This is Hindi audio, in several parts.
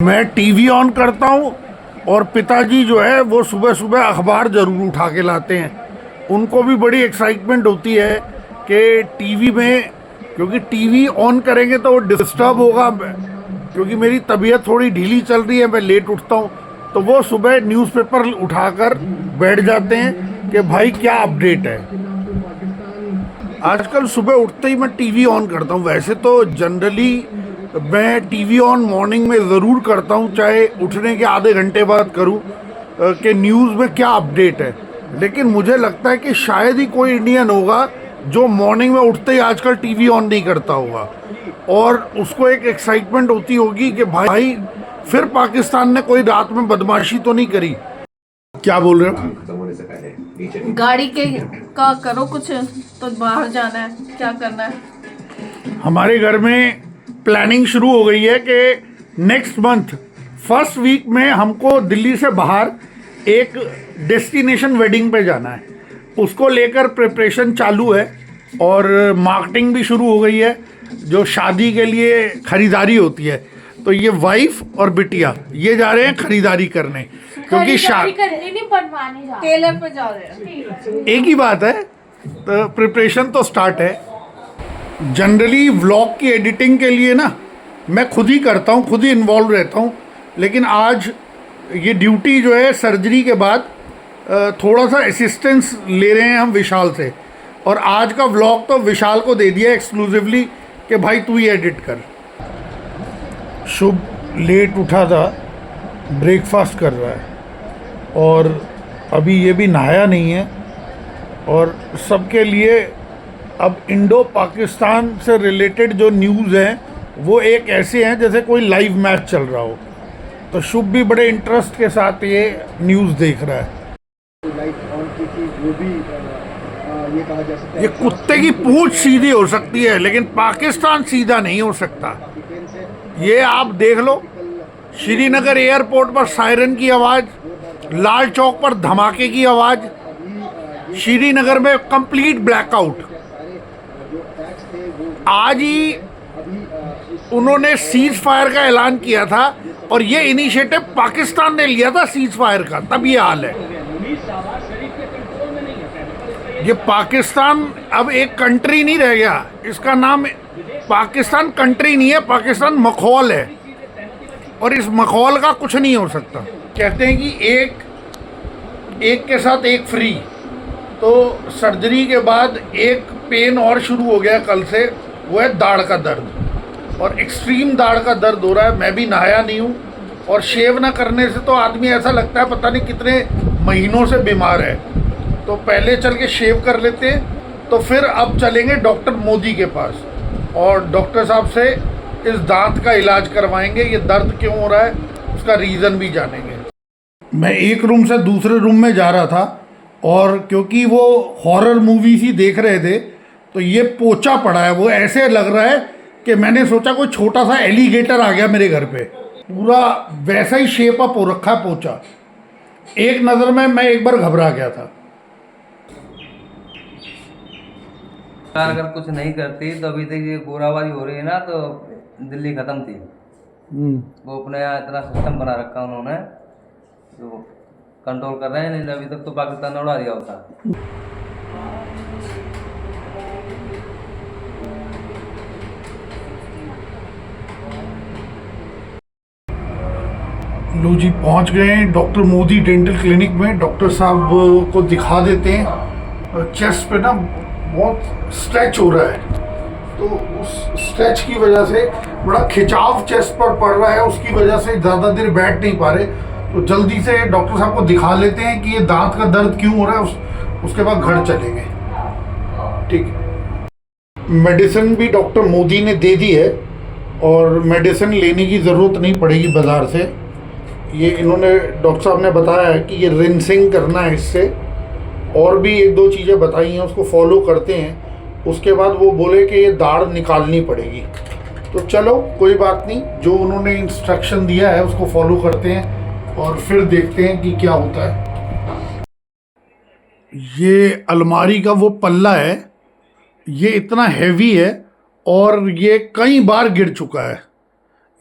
मैं टीवी ऑन करता हूँ और पिताजी जो है वो सुबह सुबह अखबार ज़रूर उठा के लाते हैं। उनको भी बड़ी एक्साइटमेंट होती है कि टीवी में, क्योंकि टीवी ऑन करेंगे तो वो डिस्टर्ब होगा, क्योंकि मेरी तबीयत थोड़ी ढीली चल रही है, मैं लेट उठता हूँ, तो वो सुबह न्यूज़पेपर उठाकर बैठ जाते हैं कि भाई क्या अपडेट है। आजकल सुबह उठते ही मैं टीवी ऑन करता हूँ। वैसे तो जनरली मैं टीवी ऑन मॉर्निंग में ज़रूर करता हूँ, चाहे उठने के आधे घंटे बाद करूँ कि न्यूज़ में क्या अपडेट है। लेकिन मुझे लगता है कि शायद ही कोई इंडियन होगा जो मॉर्निंग में उठते ही आजकल टीवी ऑन नहीं करता होगा, और उसको एक एक्साइटमेंट होती होगी कि भाई फिर पाकिस्तान ने कोई रात में बदमाशी तो नहीं करी। क्या बोल रहे हो? गाड़ी के का करो कुछ, तो बाहर जाना है, क्या करना है? हमारे घर में प्लानिंग शुरू हो गई है कि नेक्स्ट मंथ फर्स्ट वीक में हमको दिल्ली से बाहर एक डेस्टिनेशन वेडिंग पे जाना है। उसको लेकर प्रिपरेशन चालू है और मार्केटिंग भी शुरू हो गई है। जो शादी के लिए खरीदारी होती है, तो ये वाइफ और बिटिया ये जा रहे हैं खरीदारी करने, क्योंकि टेलर पे जा रहे हैं। एक ही बात है, तो प्रिपरेशन तो स्टार्ट है। जनरली व्लॉग की एडिटिंग के लिए ना मैं खुद ही करता हूँ, खुद ही इन्वॉल्व रहता हूँ, लेकिन आज ये ड्यूटी जो है सर्जरी के बाद थोड़ा सा असिस्टेंस ले रहे हैं हम विशाल से, और आज का व्लॉग तो विशाल को दे दिया एक्सक्लूसिवली कि भाई तू ही एडिट कर। शुभ लेट उठा था, ब्रेकफास्ट कर रहा है और अभी ये भी नहाया नहीं है, और सबके लिए अब इंडो पाकिस्तान से रिलेटेड जो न्यूज़ हैं वो एक ऐसे हैं जैसे कोई लाइव मैच चल रहा हो। तो शुभ भी बड़े इंटरेस्ट के साथ ये न्यूज़ देख रहा है। ये कुत्ते की पूंछ सीधी हो सकती है, लेकिन पाकिस्तान सीधा नहीं हो सकता। ये आप देख लो, श्रीनगर एयरपोर्ट पर सायरन की आवाज़, लाल चौक पर धमाके की आवाज़, श्रीनगर में कंप्लीट ब्लैकआउट। आज ही उन्होंने सीज फायर का ऐलान किया था, और ये इनिशिएटिव पाकिस्तान ने लिया था सीज फायर का, तब ये हाल है। ये पाकिस्तान अब एक कंट्री नहीं रह गया, इसका नाम पाकिस्तान कंट्री नहीं है, पाकिस्तान मखौल है, और इस मखौल का कुछ नहीं हो सकता। कहते हैं कि एक के साथ एक फ्री। तो सर्जरी के बाद एक पेन और शुरू हो गया कल से, वो है दाढ़ का दर्द, और एक्सट्रीम दाढ़ का दर्द हो रहा है। मैं भी नहाया नहीं हूँ, और शेव ना करने से तो आदमी ऐसा लगता है पता नहीं कितने महीनों से बीमार है। तो पहले चल के शेव कर लेते हैं, तो फिर अब चलेंगे डॉक्टर मोदी के पास, और डॉक्टर साहब से इस दांत का इलाज करवाएंगे। ये दर्द क्यों हो रहा है उसका रीज़न भी जानेंगे। मैं एक रूम से दूसरे रूम में जा रहा था, और क्योंकि वो हॉरर मूवीज ही देख रहे थे, तो ये पोचा पड़ा है। वो ऐसे लग रहा है कि मैंने सोचा कोई छोटा सा एलिगेटर आ गया मेरे घर पे। पूरा वैसा ही शेप अप हो रखा है पोचा। एक नज़र में मैं एक बार घबरा गया था। अगर कुछ नहीं करती तो अभी तक ये गोराबारी हो रही है ना, तो दिल्ली खत्म थी। वो अपने यहाँ इतना सिस्टम बना रखा उन्होंने, जो कंट्रोल कर रहे हैं, नहीं अभी तक तो पाकिस्तान ने उड़ा दिया होता। लो जी, पहुंच गए हैं डॉक्टर मोदी डेंटल क्लिनिक में। डॉक्टर साहब को दिखा देते हैं। चेस्ट पे ना बहुत स्ट्रेच हो रहा है, तो उस स्ट्रेच की वजह से बड़ा खिंचाव चेस्ट पर पड़ रहा है, उसकी वजह से ज़्यादा देर बैठ नहीं पा रहे। तो जल्दी से डॉक्टर साहब को दिखा लेते हैं कि ये दांत का दर्द क्यों हो रहा है, उसके बाद घर चलेंगे। ठीक है। मेडिसिन भी डॉक्टर मोदी ने दे दी है, और मेडिसिन लेने की ज़रूरत नहीं पड़ेगी बाज़ार से। ये इन्होंने डॉक्टर साहब ने बताया है कि ये रिंसिंग करना है इससे, और भी एक दो चीज़ें बताई हैं, उसको फॉलो करते हैं। उसके बाद वो बोले कि ये दाढ़ निकालनी पड़ेगी। तो चलो कोई बात नहीं, जो उन्होंने इंस्ट्रक्शन दिया है उसको फॉलो करते हैं, और फिर देखते हैं कि क्या होता है। ये अलमारी का वो पल्ला है, ये इतना हैवी है और ये कई बार गिर चुका है।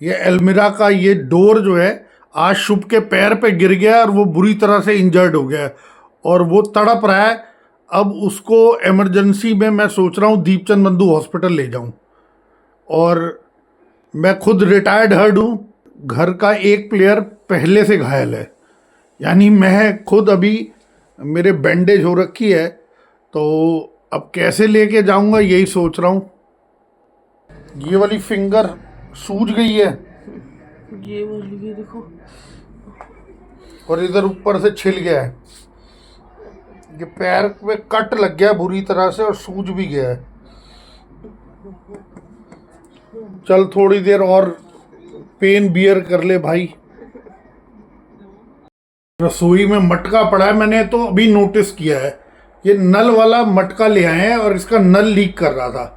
ये अलमीरा का ये डोर जो है आज शुभ के पैर पे गिर गया और वो बुरी तरह से इंजर्ड हो गया है और वो तड़प रहा है। अब उसको इमरजेंसी में मैं सोच रहा हूँ दीपचंद बंधु हॉस्पिटल ले जाऊँ। और मैं खुद रिटायर्ड हर्ड हूँ, घर का एक प्लेयर पहले से घायल है, यानी मैं खुद अभी मेरे बैंडेज हो रखी है, तो अब कैसे लेके जाऊँगा यही सोच रहा हूँ। ये वाली फिंगर सूज गई है ये वाली, ये देखो, और इधर ऊपर से छिल गया है। ये पैर में कट लग गया बुरी तरह से और सूज भी गया है। चल थोड़ी देर और पेन बियर कर ले भाई। रसोई में मटका पड़ा है, मैंने तो अभी नोटिस किया है। ये नल वाला मटका ले आए हैं और इसका नल लीक कर रहा था,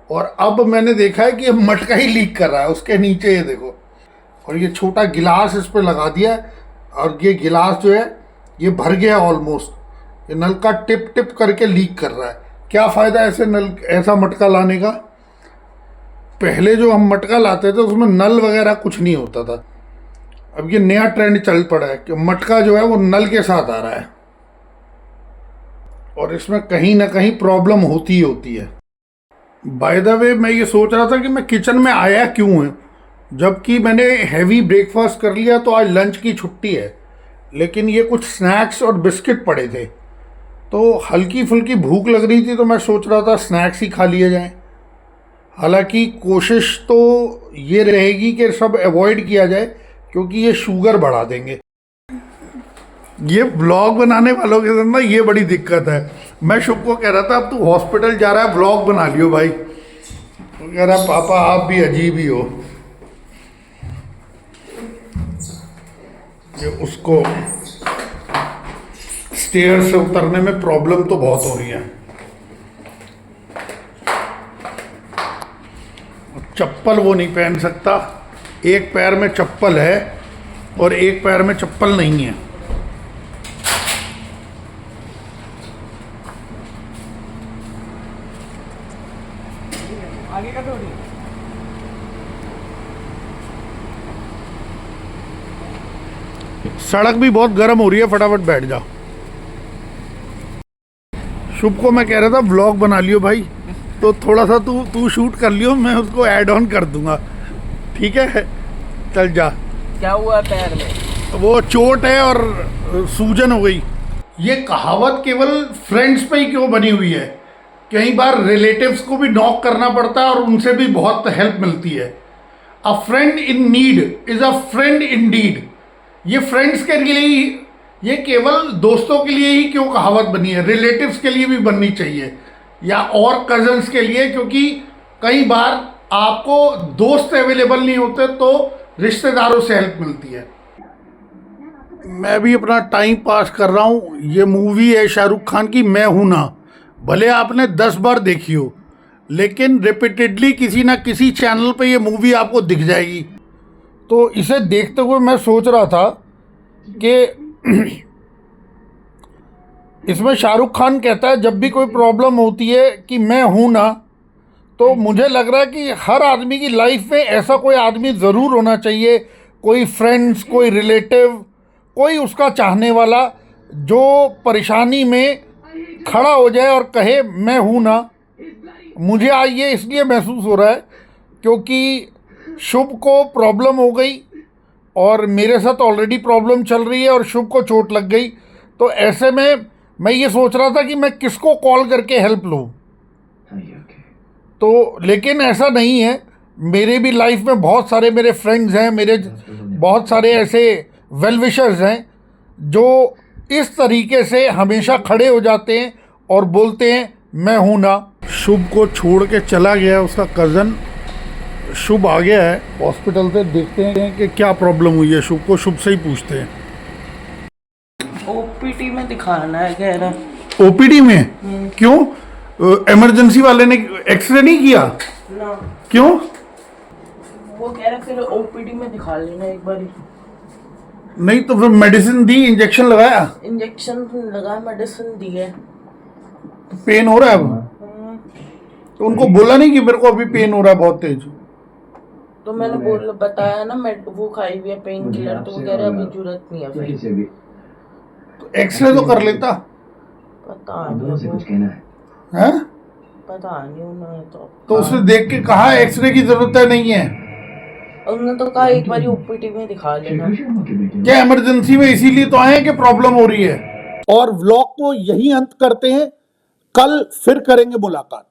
और अब मैंने देखा है कि ये मटका ही लीक कर रहा है। उसके नीचे ये देखो, और ये छोटा गिलास इस पे लगा दिया है और ये गिलास जो है ये भर गया ऑलमोस्ट। ये नल का टिप टिप करके लीक कर रहा है। क्या फ़ायदा ऐसा मटका लाने का। पहले जो हम मटका लाते थे उसमें नल वगैरह कुछ नहीं होता था। अब ये नया ट्रेंड चल पड़ा है कि मटका जो है वो नल के साथ आ रहा है, और इसमें कहीं ना कहीं प्रॉब्लम होती ही होती है। बाय द वे, मैं ये सोच रहा था कि मैं किचन में आया क्यों है, जबकि मैंने हैवी ब्रेकफास्ट कर लिया, तो आज लंच की छुट्टी है। लेकिन ये कुछ स्नैक्स और बिस्किट पड़े थे, तो हल्की फुल्की भूख लग रही थी, तो मैं सोच रहा था स्नैक्स ही खा लिए जाएं। हालांकि कोशिश तो ये रहेगी कि सब अवॉइड किया जाए, क्योंकि ये शुगर बढ़ा देंगे। ये ब्लॉग बनाने वालों के साथ ना ये बड़ी दिक्कत है। मैं शुभ को कह रहा था अब तू हॉस्पिटल जा रहा है, ब्लॉग बना लियो भाई। तो कह रहा पापा आप भी अजीब ही हो। ये उसको स्टेयर से उतरने में प्रॉब्लम तो बहुत हो रही है। चप्पल वो नहीं पहन सकता, एक पैर में चप्पल है और एक पैर में चप्पल नहीं है। आगे का थोड़ी सड़क भी बहुत गर्म हो रही है, फटाफट बैठ जा। शुभ को मैं कह रहा था व्लॉग बना लियो भाई, तो थोड़ा सा तू शूट कर लियो, मैं उसको ऐड ऑन कर दूंगा, ठीक है। चल जा। क्या हुआ पैर में? वो चोट है और सूजन हो गई। ये कहावत केवल फ्रेंड्स पे ही क्यों बनी हुई है? कई बार रिलेटिव्स को भी नॉक करना पड़ता है और उनसे भी बहुत हेल्प मिलती है। A friend in need is a friend in deed. ये फ्रेंड्स के लिए ही, ये केवल दोस्तों के लिए ही क्यों कहावत बनी है? रिलेटिव्स के लिए भी बननी चाहिए, या और कजन्स के लिए, क्योंकि कई बार आपको दोस्त अवेलेबल नहीं होते तो रिश्तेदारों से हेल्प मिलती है। मैं भी अपना टाइम पास कर रहा हूँ। ये मूवी है शाहरुख खान की, मैं हूं ना। भले आपने 10 बार देखी हो, लेकिन रिपीटेडली किसी ना किसी चैनल पे ये मूवी आपको दिख जाएगी। तो इसे देखते हुए मैं सोच रहा था कि इसमें शाहरुख खान कहता है जब भी कोई प्रॉब्लम होती है कि मैं हूं ना, तो मुझे लग रहा है कि हर आदमी की लाइफ में ऐसा कोई आदमी ज़रूर होना चाहिए, कोई फ्रेंड्स, कोई रिलेटिव, कोई उसका चाहने वाला, जो परेशानी में खड़ा हो जाए और कहे मैं हूं ना। मुझे आज ये इसलिए महसूस हो रहा है क्योंकि शुभ को प्रॉब्लम हो गई और मेरे साथ ऑलरेडी प्रॉब्लम चल रही है और शुभ को चोट लग गई। तो ऐसे में मैं ये सोच रहा था कि मैं किसको कॉल करके हेल्प लूँ। तो लेकिन ऐसा नहीं है, मेरे भी लाइफ में बहुत सारे मेरे फ्रेंड्स हैं, मेरे बहुत सारे ऐसे वेल विशर्स हैं जो इस तरीके से हमेशा खड़े हो जाते हैं और बोलते हैं मैं हूं ना। शुभ को छोड़ के चला गया उसका कज़न। शुभ आ गया है हॉस्पिटल से, देखते हैं कि क्या प्रॉब्लम हुई है शुभ को। शुभ से ही पूछते हैं। ओपीडी में दिखाना है कह रहा। ओपीडी में क्यों? इमरजेंसी वाले ने एक्सरे नहीं किया ना, क्यों? वो कह रहा फिर ओपीडी में दिखा लेना एक बार। नहीं तो फिर मेडिसिन दी, इंजेक्शन लगाया? इंजेक्शन लगा, मेडिसिन दी है। पेन हो रहा है अब? तो उनको बोला नहीं कि मेरे को अभी पेन हो रहा है बहुत तेज? तो मैंने बताया ना, मैं वो खाई हुई है पेन किलर, तो वो कह रहे अभी जरूरत नहीं है फिर। तो एक्सरे तो कर लेता। पता नहीं कुछ हैं? पता नहीं उन्होंने तो उसने देख के कहा एक्सरे की जरूरत है नहीं है? उन्होंने तो कहा एक बार ओपीडी में दिखा लेना। क्या इमरजेंसी में इसीलिए तो आए हैं कि प्रॉब्लम हो रही है? और व्लॉग को यही अंत करते हैं, कल फिर करेंगे मुलाकात।